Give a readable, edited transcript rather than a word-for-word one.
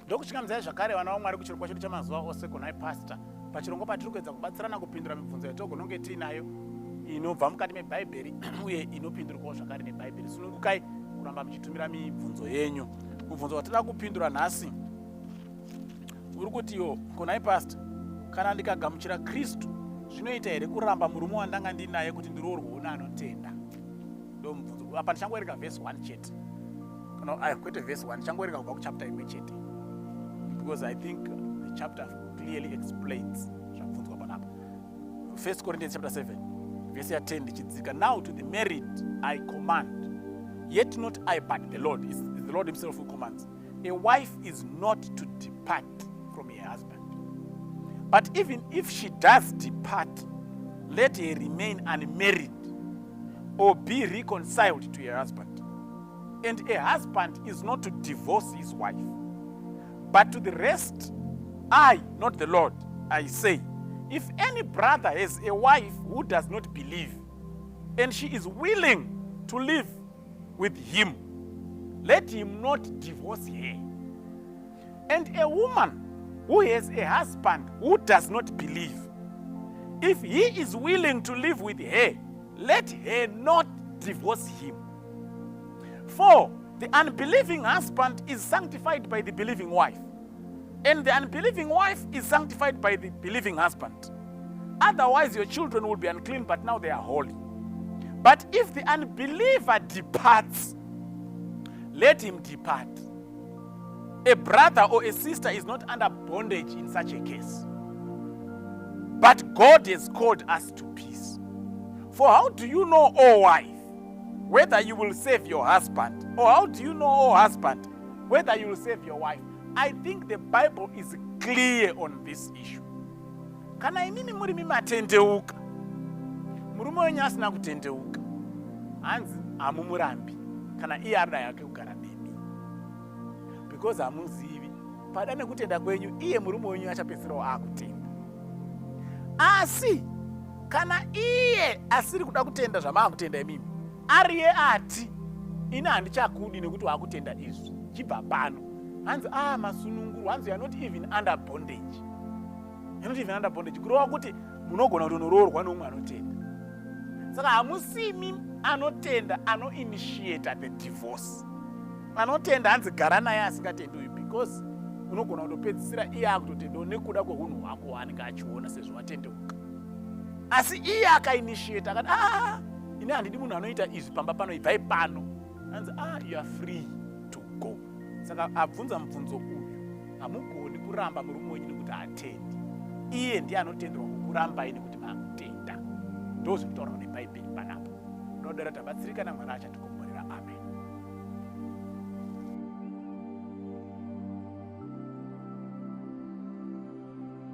ndokuchingamizai zvakare vana vaMwari kuchirongwa chedu chamazuva ose kunhai pastor pachirongwa patiri kuedza kubatsirana kupindura mibvunzo yatogononge tiinayo inobva mukati mebhaibheri uye inopindurwawo zvakare nebhaibheri. Sunungukai kuramba muchitumira mibvunzo yenyu. Mubvunzo watinoda kupindura nhasi uri kuti yo kunhai pastor, kana ndikagamuchira Christu zvinoita here kuramba murume wandanga ndinaye kuti ndiroorwewo anotenda? Ndo mubvunzo. Apa ndichangoerenga verse 1 chete. Kwete verse 1, ndichangoerenga kubva kuchapter imwe chete, because I think the chapter clearly explains zvabvunzwa panapa. 1 Corinthians chapter 7 verse 10 ndichidzika, now to the married I command, yet not I but the Lord. It's the Lord himself who commands. A wife is not to depart from her husband, but even if she does depart, let her remain unmarried or be reconciled to her husband. And a husband is not to divorce his wife. But to the rest, I, not the Lord, I say, if any brother has a wife who does not believe, and she is willing to live with him, let him not divorce her. And a woman who has a husband who does not believe, if he is willing to live with her, let her not divorce him. For the unbelieving husband is sanctified by the believing wife, and the unbelieving wife is sanctified by the believing husband. Otherwise your children will be unclean, but now they are holy. But if the unbeliever departs, let him depart. A brother or a sister is not under bondage in such a case, but God has called us to peace. For how do you know, O wife, whether you will save your husband? Or how do you know, O husband, whether you will save your wife? I think the Bible is clear on this issue. Kana imimi muri mimatendeuka, murume wenyu asina kutendeuka, hanzi hamumurambi kana iye arida yake kugara nemi, because hamuzivi pada nekutenda kwenyu iye murume wenyu achapedzisirawo akutenda. Asi kana iye asiri kuda kutenda zvamaakutenda imimi, ariye ati ina handichakudi nekuti wakutenda izvi, chibva pano hanzi masununguru, hanzi you are not even under bondage. You are not even under bondage. Kurova kuti munogona kutonoroorwa noumwe anotenda. Saka hamusimi anotenda ano-initiate the divorce. Anotenda hanzi gara naye asingatendiwi, because unogona kutopedzisira iye akutotendawo nekuda kweunhu hwako hwaanenge achiona sezvo watendeuka. Asi iye aka-initiate akati ine handidi munhu anoita izvi pamba pano, ibvai pano, hanzi you are free to go. Saka abvunza mubvunzo uyu, hamugoni kuramba murume wenyu nekuti hatendi. Iye ndiye anotenderwa kukurambai nekuti makutenda. Ndozvinotaurwa nebhaibheri panapa. Ndodara tabatsirikana, Mwari achatiko